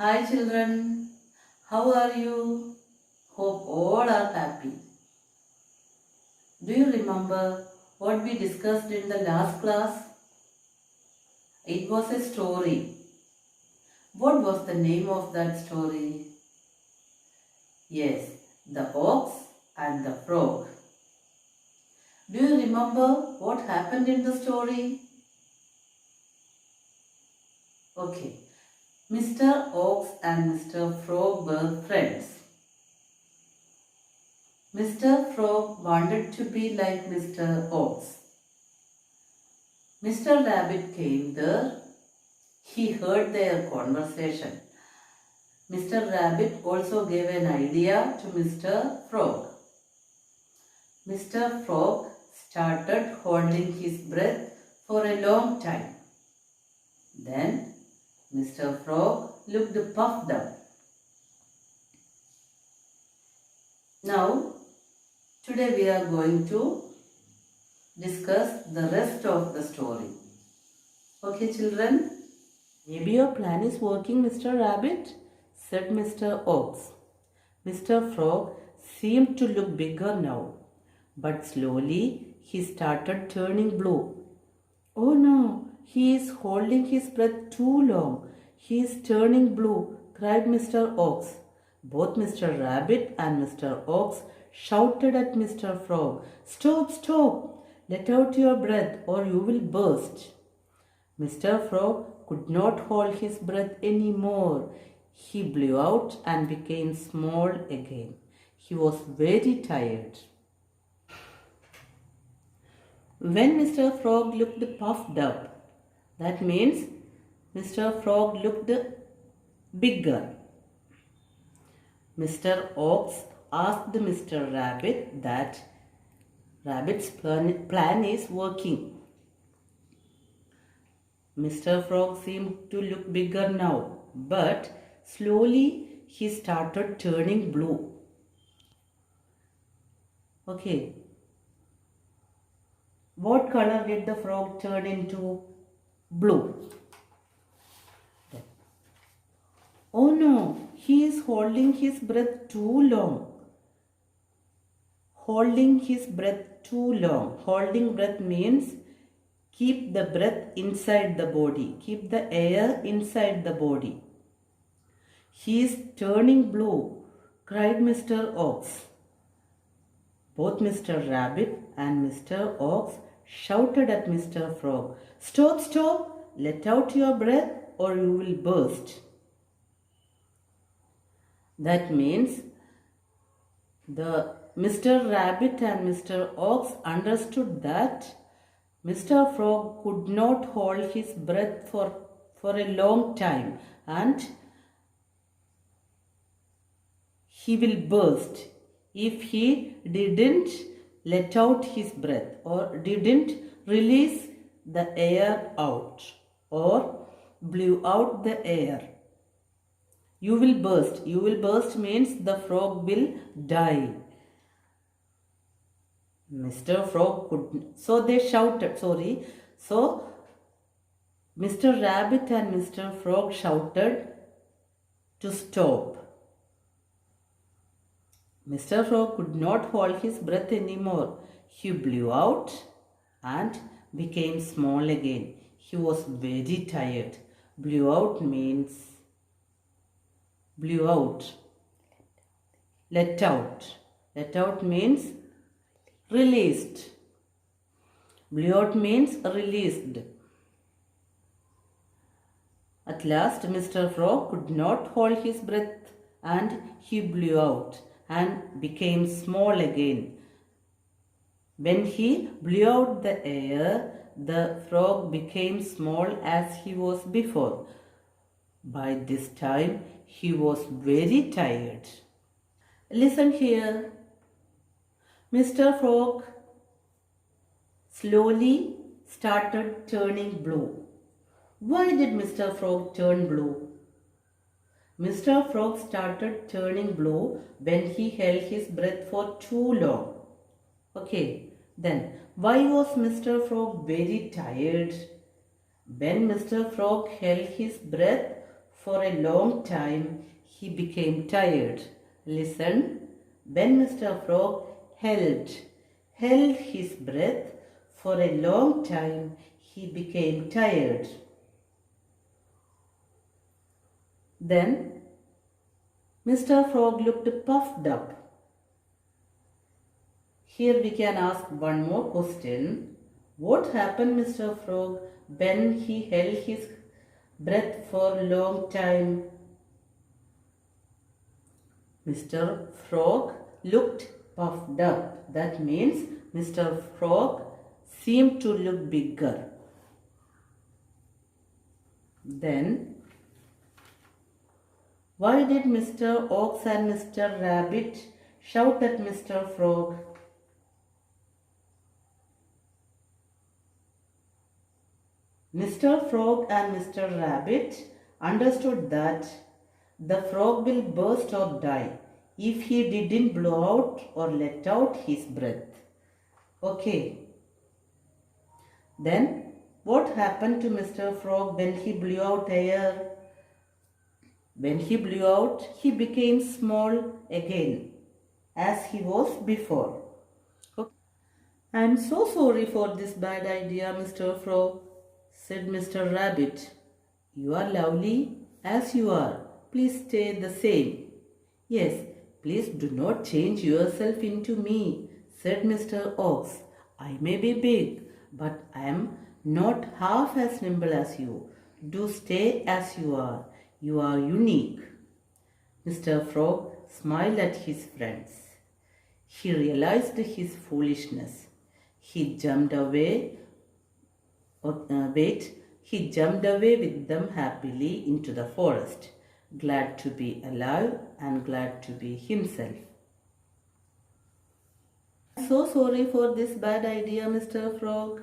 Hi children, how are you? Hope all are happy. Do you remember what we discussed in the last class? It was a story. What was the name of that story? Yes, the ox and the frog. Do you remember what happened in the story? Okay, Mr. Ox and Mr. Frog were friends. Mr. Frog wanted to be like Mr. Ox. Mr. Rabbit came there. He heard their conversation. Mr. Rabbit also gave an idea to Mr. Frog. Mr. Frog started holding his breath for a long time. Then Mr. Frog looked puffed up. Now, today we are going to discuss the rest of the story. Okay, children? Maybe your plan is working, Mr. Rabbit, said Mr. Ox. Mr. Frog seemed to look bigger now, but slowly he started turning blue. Oh no, he is holding his breath too long. He is turning blue, cried Mr. Ox. Both Mr. Rabbit and Mr. Ox shouted at Mr. Frog, "Stop, stop! Let out your breath or you will burst." Mr. Frog could not hold his breath any more. He blew out and became small again. He was very tired. When Mr. Frog looked puffed up, that means Mr. Frog looked bigger. Mr. Ox asked Mr. Rabbit that Rabbit's plan is working. Mr. Frog seemed to look bigger now, but slowly he started turning blue. Okay. What color did the frog turn into? Blue. Oh no, he is holding his breath too long. Holding his breath too long. Holding breath means keep the breath inside the body. Keep the air inside the body. He is turning blue, cried Mr. Ox. Both Mr. Rabbit and Mr. Ox shouted at Mr. Frog, "Stop, stop! Let out your breath or you will burst." That means the Mr. Rabbit and Mr. Ox understood that Mr. Frog could not hold his breath for a long time and he will burst if he didn't let out his breath or didn't release the air out or blew out the air. You will burst. You will burst means the frog will die. Mr. Frog could. So they shouted. So Mr. Rabbit and Mr. Frog shouted to stop. Mr. Frog could not hold his breath anymore. He blew out and became small again. He was very tired. Blew out means blew out. Let out. Let out means released. Blew out means released. At last, Mr. Frog could not hold his breath and he blew out and became small again. When he blew out the air, the frog became small as he was before. By this time, he was very tired. Listen here. Mr. Frog slowly started turning blue. Why did Mr. Frog turn blue? Mr. Frog started turning blue when he held his breath for too long. Okay, then why was Mr. Frog very tired? When Mr. Frog held his breath For a long time he became tired. Listen. When Mr. Frog held his breath for a long time, he became tired. Then Mr. Frog looked puffed up. Here we can ask one more question. What happened, Mr. Frog, when he held his breath for a long time? Mr. Frog looked puffed up. That means Mr. Frog seemed to look bigger. Then, why did Mr. Ox and Mr. Rabbit shout at Mr. Frog? Mr. Frog and Mr. Rabbit understood that the frog will burst or die if he didn't blow out or let out his breath. Okay. Then what happened to Mr. Frog when he blew out air? When he blew out, he became small again as he was before. Okay. "I'm so sorry for this bad idea, Mr. Frog," said Mr. Rabbit. "You are lovely as you are. Please stay the same." "Yes, please do not change yourself into me," said Mr. Ox. "I may be big, but I am not half as nimble as you. Do stay as you are. You are unique." Mr. Frog smiled at his friends. He realized his foolishness. He jumped away. He jumped away with them happily into the forest, glad to be alive and glad to be himself. "I'm so sorry for this bad idea, Mr. Frog,"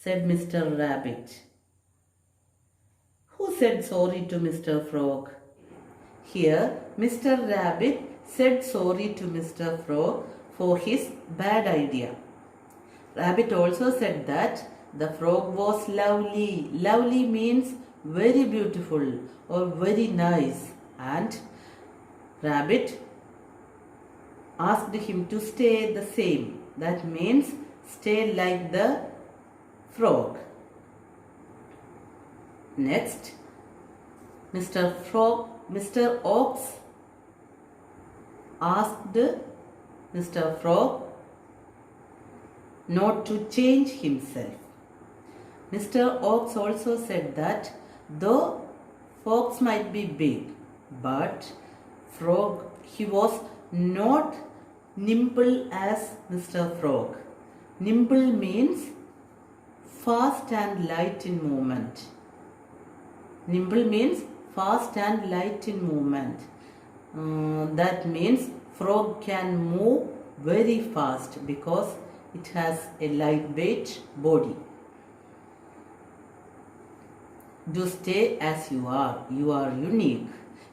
said Mr. Rabbit. Who said sorry to Mr. Frog? Here, Mr. Rabbit said sorry to Mr. Frog for his bad idea. Rabbit also said that the frog was lovely. Lovely means very beautiful or very nice. And Rabbit asked him to stay the same. That means stay like the frog. Next, Mr. Ox asked Mr. Frog not to change himself. Mr. Ox also said that though fox might be big, but he was not nimble as Mr. Frog. Nimble means fast and light in movement. Nimble means fast and light in movement. That means frog can move very fast because it has a lightweight body. Do stay as you are. You are unique.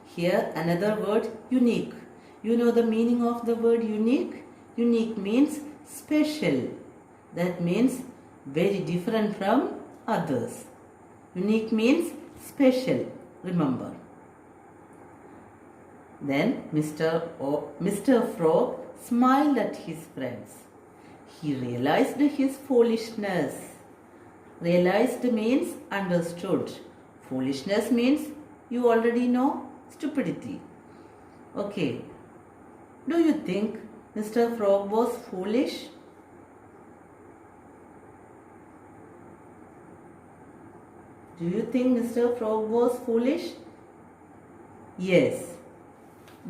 Here another word, unique. You know the meaning of the word unique? Unique means special. That means very different from others. Unique means special. Remember. Then Mr. Frog smiled at his friends. He realized his foolishness. Realized means understood. Foolishness means you already know, stupidity. Okay. Do you think Mr. Frog was foolish? Do you think Mr. Frog was foolish? Yes.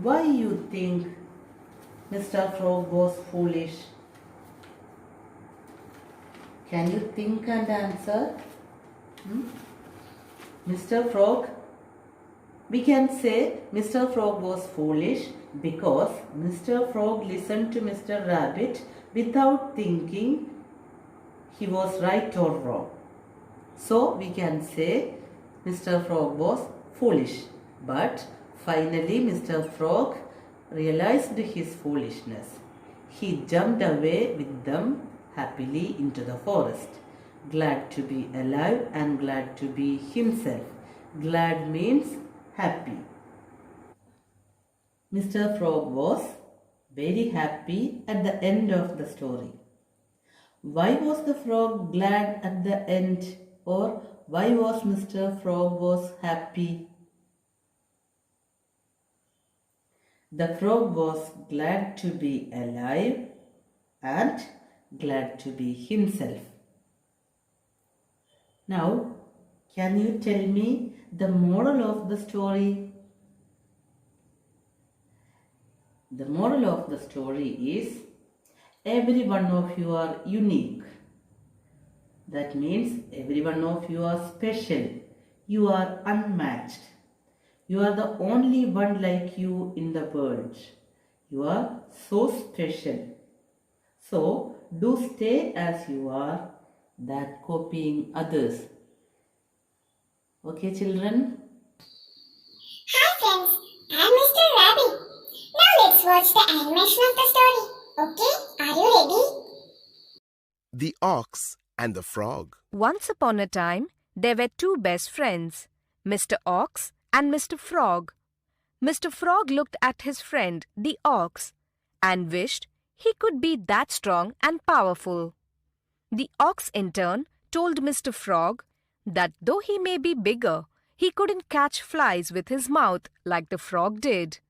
Why you think Mr. Frog was foolish? Can you think and answer? Mr. Frog, we can say Mr. Frog was foolish because Mr. Frog listened to Mr. Rabbit without thinking he was right or wrong. So we can say Mr. Frog was foolish. But finally Mr. Frog realized his foolishness. He jumped away with them happily into the forest, glad to be alive and glad to be himself. Glad means happy. Mr. Frog was very happy at the end of the story. Why was the frog glad at the end, or why was Mr. Frog was happy? The frog was glad to be alive and glad to be himself. Now, can you tell me the moral of the story? The moral of the story is every one of you are unique. That means every one of you are special. You are unmatched. You are the only one like you in the world. You are so special. So, do stay as you are than copying others. Okay, children? Hi friends, I'm Mr. Rabbit. Now let's watch the animation of the story. Okay, are you ready? The Ox and the Frog. Once upon a time, there were two best friends, Mr. Ox and Mr. Frog. Mr. Frog looked at his friend, the Ox, and wished he could be that strong and powerful. The Ox in turn told Mr. Frog that though he may be bigger, he couldn't catch flies with his mouth like the frog did.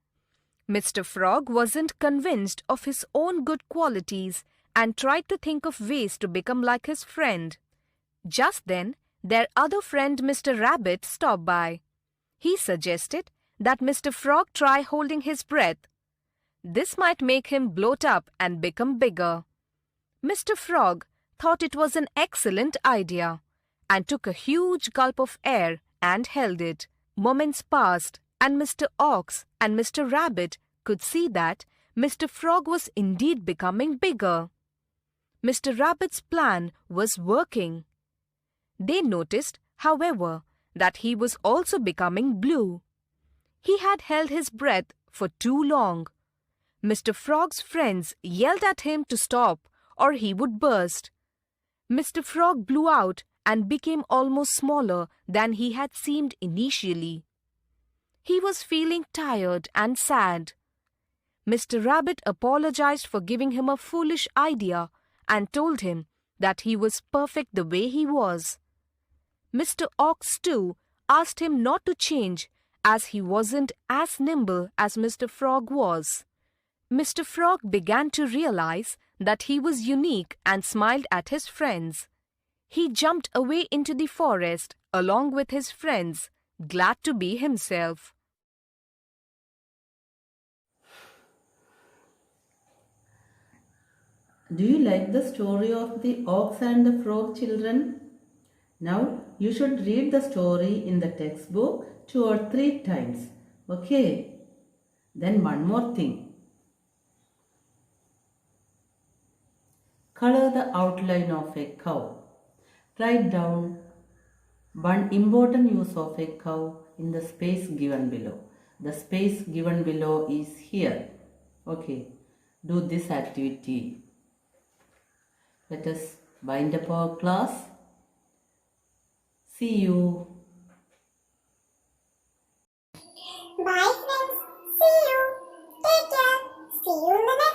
Mr. Frog wasn't convinced of his own good qualities and tried to think of ways to become like his friend. Just then, their other friend Mr. Rabbit stopped by. He suggested that Mr. Frog try holding his breath. This might make him bloat up and become bigger. Mr. Frog thought it was an excellent idea and took a huge gulp of air and held it. Moments passed and Mr. Ox and Mr. Rabbit could see that Mr. Frog was indeed becoming bigger. Mr. Rabbit's plan was working. They noticed, however, that he was also becoming blue. He had held his breath for too long. Mr. Frog's friends yelled at him to stop or he would burst. Mr. Frog blew out and became almost smaller than he had seemed initially. He was feeling tired and sad. Mr. Rabbit apologized for giving him a foolish idea and told him that he was perfect the way he was. Mr. Ox, too, asked him not to change as he wasn't as nimble as Mr. Frog was. Mr. Frog began to realize that he was unique and smiled at his friends. He jumped away into the forest along with his friends, glad to be himself. Do you like the story of the ox and the frog, children? Now you should read the story in the textbook 2 or 3 times. Okay? Then one more thing. Color the outline of a cow. Write down one important use of a cow in the space given below. The space given below is here. Okay, do this activity. Let us wind up our class. See you. Bye friends, see you. Take care. See you in the next